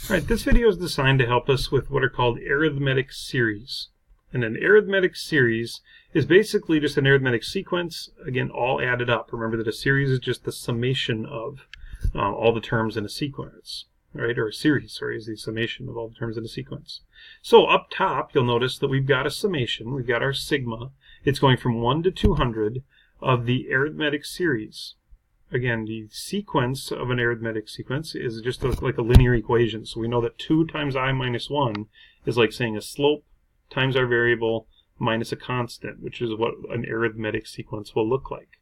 Alright, this video is designed to help us with what are called arithmetic series. And an arithmetic series is basically just an arithmetic sequence, again, all added up. Remember that a series is just the summation of all the terms in a sequence, right? Or a series, sorry, is the summation of all the terms in a sequence. So up top, you'll notice that we've got a summation. We've got our sigma. It's going from 1 to 200 of the arithmetic series. Again, the sequence of an arithmetic sequence is just like a linear equation. So we know that 2 times I minus 1 is like saying a slope times our variable minus a constant, which is what an arithmetic sequence will look like.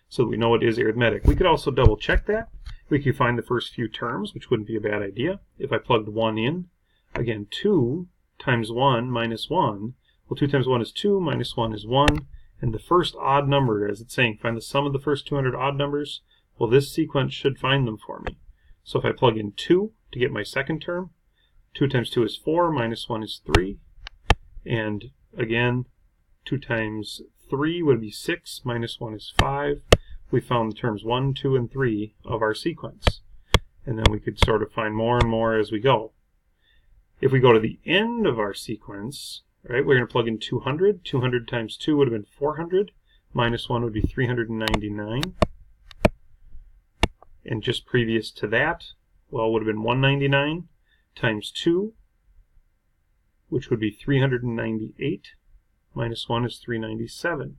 So we know it is arithmetic. We could also double check that. We could find the first few terms, which wouldn't be a bad idea. If I plugged 1 in, again, 2 times 1 minus 1, well, 2 times 1 is 2, minus 1 is 1. And the first odd number, as it's saying, find the sum of the first 200 odd numbers. Well, this sequence should find them for me. So if I plug in 2 to get my second term, 2 times 2 is 4, minus 1 is 3. And again, 2 times 3 would be 6, minus 1 is 5. We found the terms 1, 2, and 3 of our sequence. And then we could sort of find more and more as we go. If we go to the end of our sequence, right, we're going to plug in 200. 200 times 2 would have been 400. Minus 1 would be 399. And just previous to that, well, it would have been 199 times 2, which would be 398. Minus 1 is 397.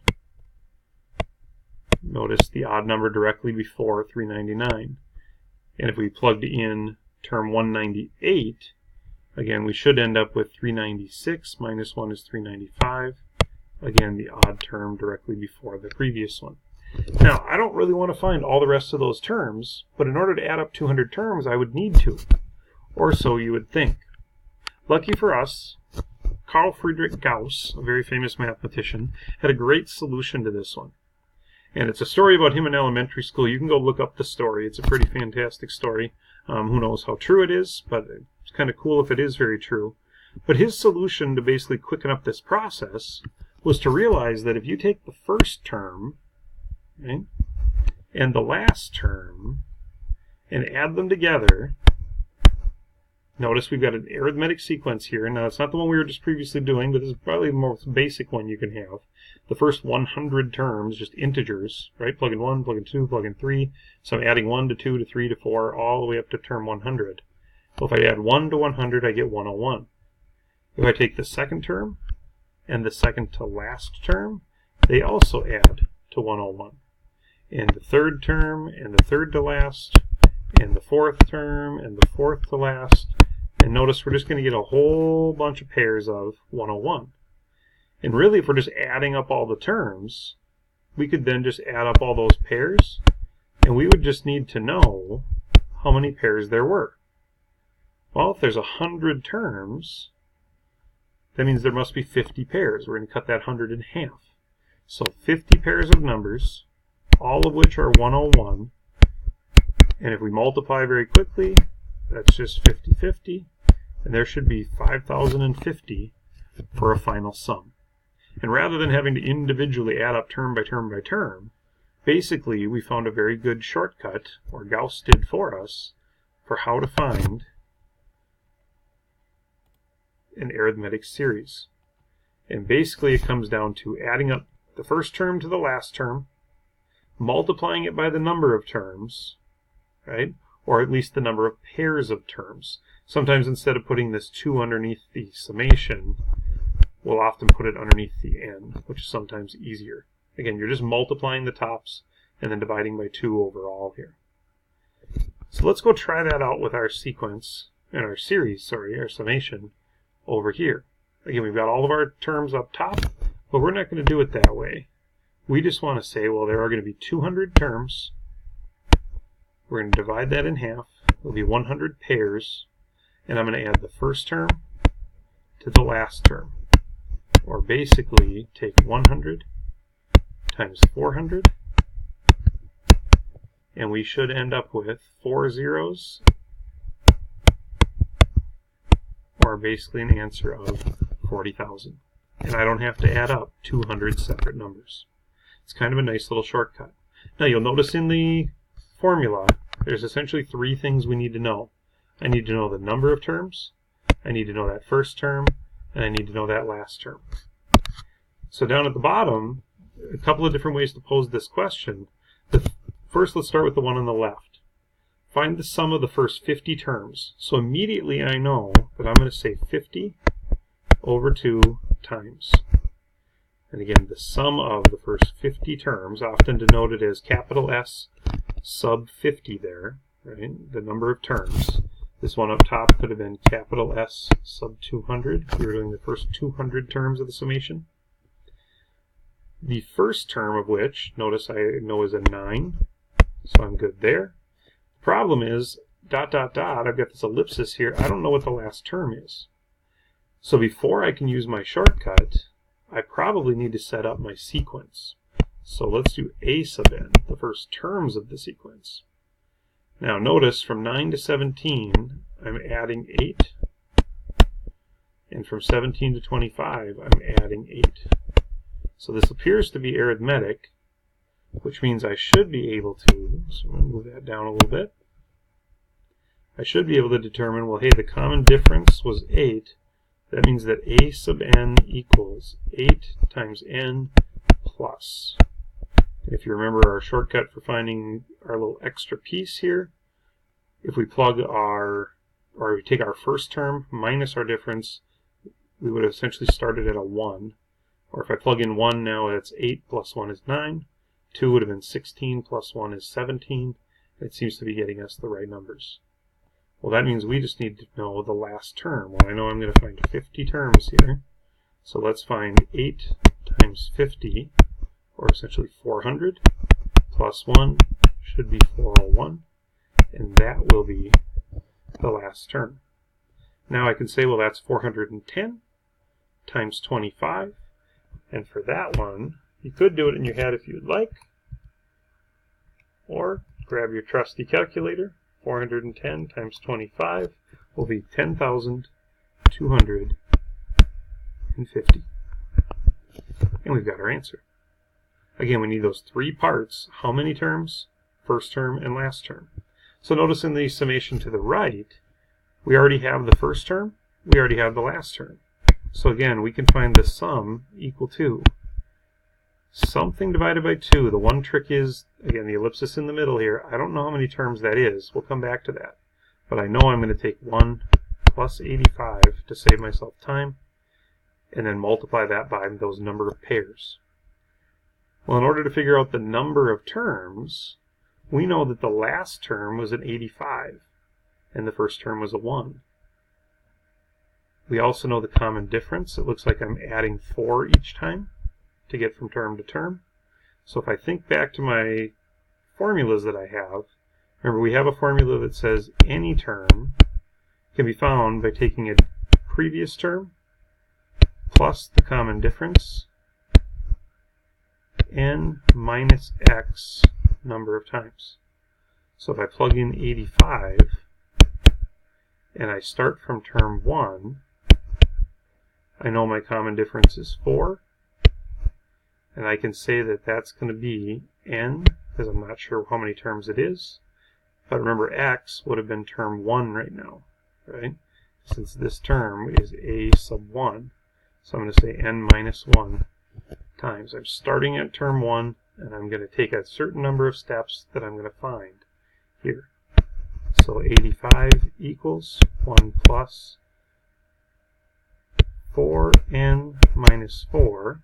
Notice the odd number directly before 399. And if we plugged in term 198, again, we should end up with 396. Minus 1 is 395. Again, the odd term directly before the previous one. Now, I don't really want to find all the rest of those terms, but in order to add up 200 terms, I would need to. Or so you would think. Lucky for us, Carl Friedrich Gauss, a very famous mathematician, had a great solution to this one. And it's a story about him in elementary school. You can go look up the story. It's a pretty fantastic story. Who knows how true it is, but it's kind of cool if it is very true. But his solution to basically quicken up this process was to realize that if you take the first term, right, and the last term, and add them together, notice we've got an arithmetic sequence here. Now, it's not the one we were just previously doing, but this is probably the most basic one you can have. The first 100 terms, just integers, right? Plug in 1, plug in 2, plug in 3. So I'm adding 1 to 2 to 3 to 4, all the way up to term 100. Well, if I add 1 to 100, I get 101. If I take the second term and the second to last term, they also add to 101. And the third term and the third to last, and the fourth term and the fourth to last. And notice we're just going to get a whole bunch of pairs of 101. And really, if we're just adding up all the terms, we could then just add up all those pairs, and we would just need to know how many pairs there were. Well, if there's 100 terms, that means there must be 50 pairs. We're going to cut that 100 in half. So 50 pairs of numbers, all of which are 101. And if we multiply very quickly, that's just 50-50. And there should be 5,050 for a final sum. And rather than having to individually add up term by term by term, basically we found a very good shortcut, or Gauss did for us, for how to find an arithmetic series. And basically it comes down to adding up the first term to the last term, multiplying it by the number of terms, right? Or at least the number of pairs of terms. Sometimes instead of putting this 2 underneath the summation, we'll often put it underneath the n, which is sometimes easier. Again, you're just multiplying the tops and then dividing by 2 overall here. So let's go try that out with our sequence, and our series, sorry, our summation over here. Again, we've got all of our terms up top, but we're not going to do it that way. We just want to say, well, there are going to be 200 terms. We're going to divide that in half. It'll be 100 pairs. And I'm going to add the first term to the last term. Or basically, take 100 times 400. And we should end up with 4 zeros. Or basically an answer of 40,000. And I don't have to add up 200 separate numbers. It's kind of a nice little shortcut. Now you'll notice in the formula, there's essentially 3 things we need to know. I need to know the number of terms, I need to know that first term, and I need to know that last term. So down at the bottom, a couple of different ways to pose this question. First, let's start with the one on the left. Find the sum of the first 50 terms. So immediately I know that I'm going to say 50 over 2 times. And again, the sum of the first 50 terms, often denoted as capital S sub 50 there, right? The number of terms. This one up top could have been capital S sub 200 if we were doing the first 200 terms of the summation. The first term of which, notice I know is a 9, so I'm good there. The problem is, dot, dot, dot, I've got this ellipsis here. I don't know what the last term is. So before I can use my shortcut, I probably need to set up my sequence. So let's do a sub n, the first terms of the sequence. Now notice from 9 to 17, I'm adding 8. And from 17 to 25, I'm adding 8. So this appears to be arithmetic, which means I should be able to, so I'm going to move that down a little bit. I should be able to determine, well, hey, the common difference was 8. That means that a sub n equals 8 times n plus. If you remember our shortcut for finding our little extra piece here, if we plug or we take our first term minus our difference, we would have essentially started at a 1. Or if I plug in 1 now, that's 8 plus 1 is 9. 2 would have been 16 plus 1 is 17. It seems to be getting us the right numbers. Well, that means we just need to know the last term. Well, I know I'm going to find 50 terms here. So let's find 8 times 50, or essentially 400, plus 1 should be 401, and that will be the last term. Now I can say, well, that's 410 times 25, and for that one, you could do it in your head if you'd like, or grab your trusty calculator. 410 times 25 will be 10,250. And we've got our answer. Again, we need those 3 parts. How many terms? First term and last term. So notice in the summation to the right, we already have the first term, we already have the last term. So again, we can find the sum equal to something divided by 2. The one trick is, again, the ellipsis in the middle here. I don't know how many terms that is. We'll come back to that. But I know I'm going to take 1 plus 85 to save myself time, and then multiply that by those number of pairs. Well, in order to figure out the number of terms, we know that the last term was an 85, and the first term was a 1. We also know the common difference. It looks like I'm adding 4 each time to get from term to term. So if I think back to my formulas that I have, remember we have a formula that says any term can be found by taking a previous term plus the common difference n minus x number of times. So if I plug in 85 and I start from term 1, I know my common difference is 4. And I can say that that's going to be n, because I'm not sure how many terms it is. But remember, x would have been term 1 right now, right? Since this term is a sub 1. So I'm going to say n minus 1 times. I'm starting at term 1, and I'm going to take a certain number of steps that I'm going to find here. So 85 equals 1 plus 4n minus 4.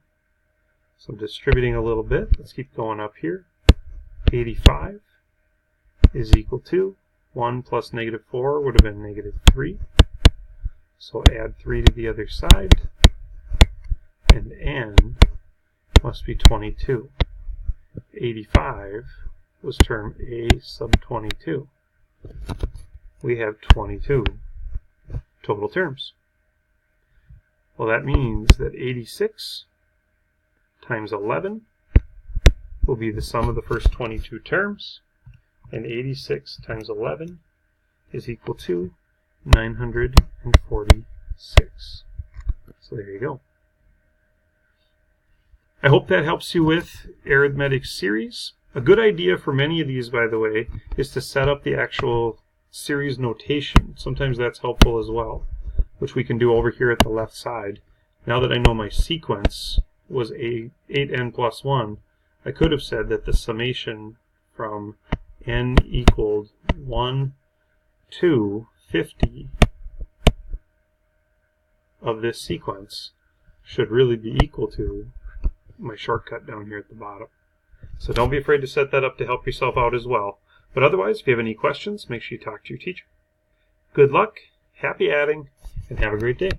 So distributing a little bit, let's keep going up here. 85 is equal to 1 plus negative 4 would have been negative 3. So add 3 to the other side, and n must be 22. 85 was term a sub 22. We have 22 total terms. Well, that means that 86 times 11 will be the sum of the first 22 terms, and 86 times 11 is equal to 946. So there you go. I hope that helps you with arithmetic series. A good idea for many of these, by the way, is to set up the actual series notation. Sometimes that's helpful as well, which we can do over here at the left side. Now that I know my sequence was 8n plus 1, I could have said that the summation from n equaled 1 to 50 of this sequence should really be equal to my shortcut down here at the bottom. So don't be afraid to set that up to help yourself out as well. But otherwise, if you have any questions, make sure you talk to your teacher. Good luck, happy adding, and have a great day.